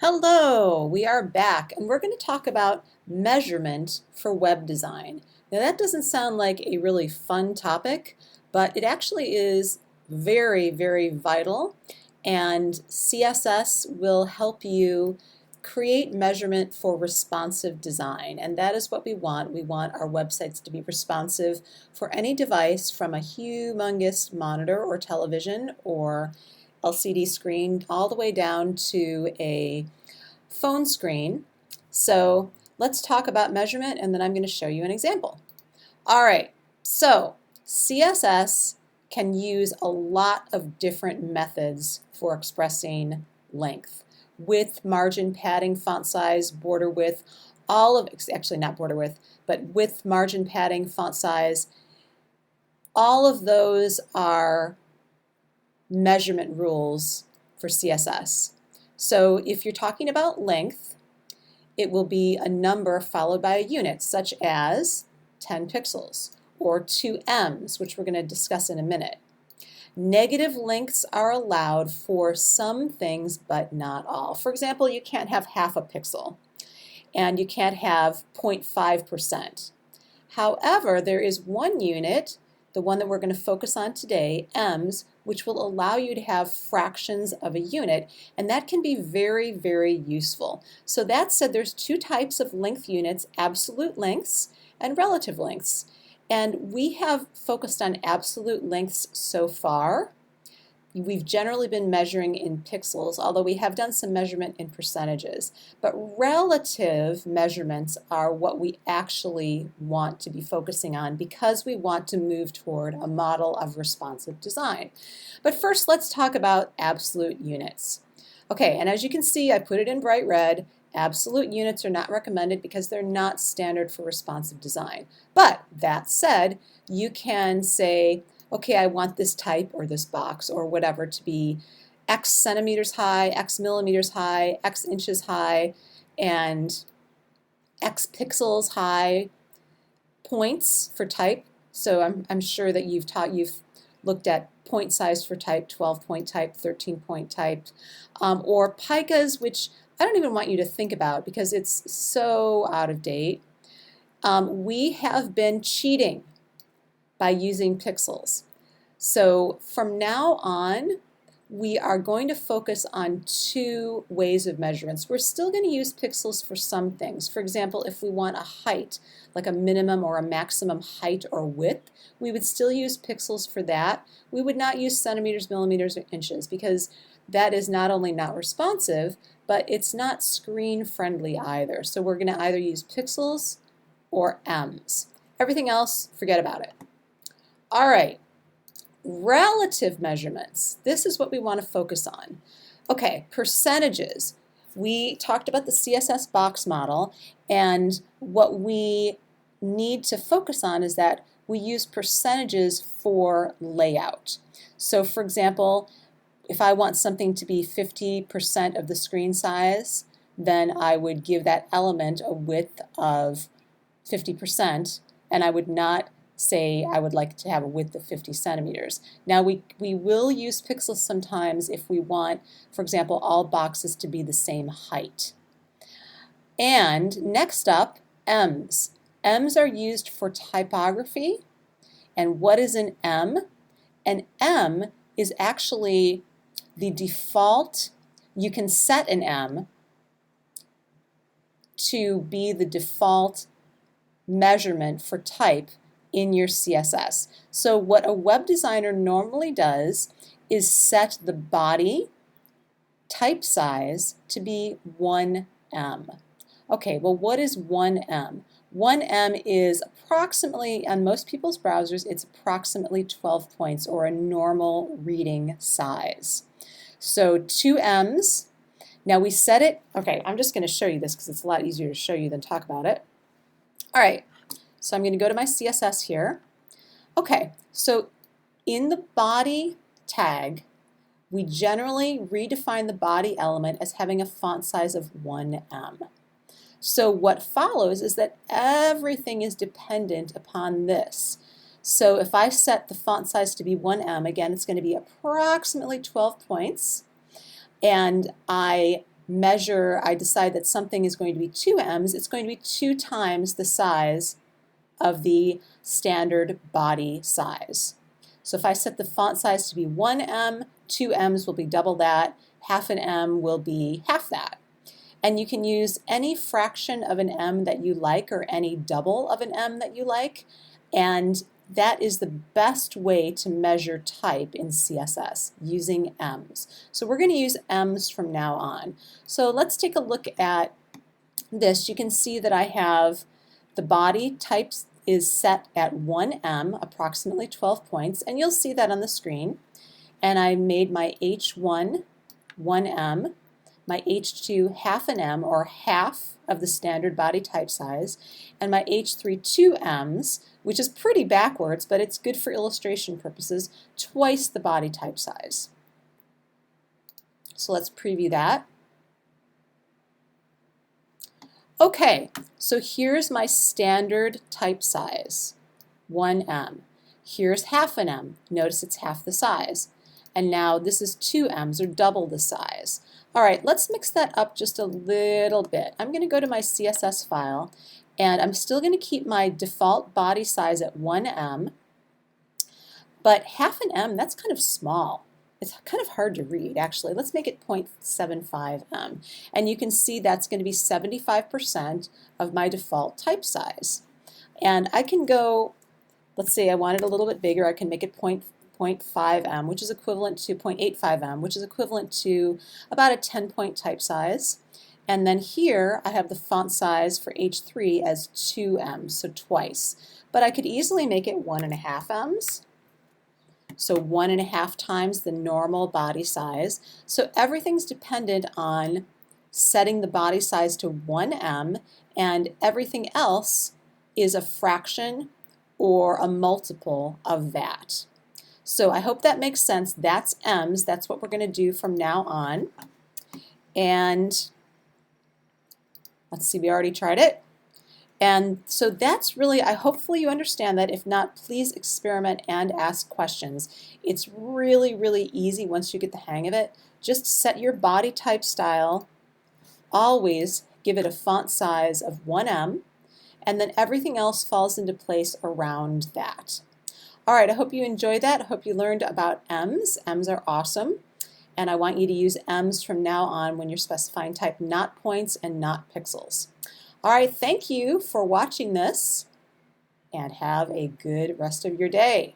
Hello, we are back and we're going to talk about measurement for web design. Now that doesn't sound like a really fun topic, but it actually is very, very vital, and CSS will help you create measurement for responsive design, and that is what we want. We want our websites to be responsive for any device, from a humongous monitor or television or LCD screen all the way down to a phone screen. So let's talk about measurement, and then I'm going to show you an example. All right, so CSS can use a lot of different methods for expressing length: width, margin, padding, font size, border width, all of, actually not border width, but width, margin, padding, font size. All of those are measurement rules for CSS. So if you're talking about length, it will be a number followed by a unit, such as 10 pixels or 2 ems, which we're going to discuss in a minute. Negative lengths are allowed for some things, but not all. For example, you can't have half a pixel, and you can't have 0.5%. However, there is one unit, the one that we're going to focus on today, ems, which will allow you to have fractions of a unit, and that can be very, very useful. So that said, there's two types of length units: absolute lengths and relative lengths. And we have focused on absolute lengths so far. We've generally been measuring in pixels, although we have done some measurement in percentages. But relative measurements are what we actually want to be focusing on, because we want to move toward a model of responsive design. But first, let's talk about absolute units. Okay, and as you can see, I put it in bright red. Absolute units are not recommended because they're not standard for responsive design. But that said, you can say, okay, I want this type or this box or whatever to be X centimeters high, X millimeters high, X inches high, and X pixels high, points for type. So I'm sure that you've looked at point size for type, 12-point type, 13-point type, or picas, which I don't even want you to think about because it's so out of date. We have been cheating by using pixels. So from now on, we are going to focus on two ways of measurements. We're still going to use pixels for some things. For example, if we want a height, like a minimum or a maximum height or width, we would still use pixels for that. We would not use centimeters, millimeters, or inches, because that is not only not responsive, but it's not screen friendly either. So we're going to either use pixels or ems. Everything else, forget about it. All right, relative measurements. This is what we want to focus on. Okay, percentages. We talked about the CSS box model, and what we need to focus on is that we use percentages for layout. So for example, if I want something to be 50% of the screen size, then I would give that element a width of 50%, and I would not say I would like to have a width of 50 centimeters. Now we will use pixels sometimes if we want, for example, all boxes to be the same height. And next up, ems. Ems are used for typography. And what is an em? An em is actually the default. You can set an em to be the default measurement for type in your CSS. So what a web designer normally does is set the body type size to be 1 em. Okay, well, what is 1 em? 1 em is approximately, on most people's browsers, it's approximately 12 points, or a normal reading size. So 2 ems. Now we set it, okay, I'm just going to show you this because it's a lot easier to show you than talk about it. All right, so I'm going to go to my CSS here. Okay, so in the body tag, we generally redefine the body element as having a font size of 1 em. So what follows is that everything is dependent upon this. So if I set the font size to be 1 em, again, it's going to be approximately 12 points. And I I decide that something is going to be 2 M's, it's going to be 2 times the size of the standard body size. So if I set the font size to be 1 M, 2 M's will be double that, half an M will be half that. And you can use any fraction of an M that you like or any double of an M that you like, and that is the best way to measure type in CSS, using M's. So we're going to use M's from now on. So let's take a look at this. You can see that I have the body type is set at 1 M, approximately 12 points, and you'll see that on the screen. And I made my H1 1 M, my H2 half an M, or half of the standard body type size, and my H3 2 M's, which is pretty backwards, but it's good for illustration purposes, twice the body type size. So let's preview that. Okay, so here's my standard type size, 1 M. Here's half an M. Notice it's half the size. And now this is 2 M's, or double the size. All right, let's mix that up just a little bit. I'm going to go to my CSS file, and I'm still going to keep my default body size at 1 M, but half an M, that's kind of small. It's kind of hard to read, actually. Let's make it 0.75 M. And you can see that's going to be 75% of my default type size. And I can go, let's say I want it a little bit bigger, I can make it 0.5 M, which is equivalent to 0.85 M, which is equivalent to about a 10-point type size. And then here I have the font size for H3 as 2 M's, so twice. But I could easily make it 1.5 M's. So 1.5 times the normal body size. So everything's dependent on setting the body size to 1 M, and everything else is a fraction or a multiple of that. So I hope that makes sense. That's M's. That's what we're going to do from now on. And let's see, we already tried it. And so that's really, hopefully you understand that. If not, please experiment and ask questions. It's really, really easy once you get the hang of it. Just set your body type style. Always give it a font size of 1 M, and then everything else falls into place around that. All right, I hope you enjoyed that. I hope you learned about M's. M's are awesome. And I want you to use M's from now on when you're specifying type, not points and not pixels. All right, thank you for watching this, and have a good rest of your day.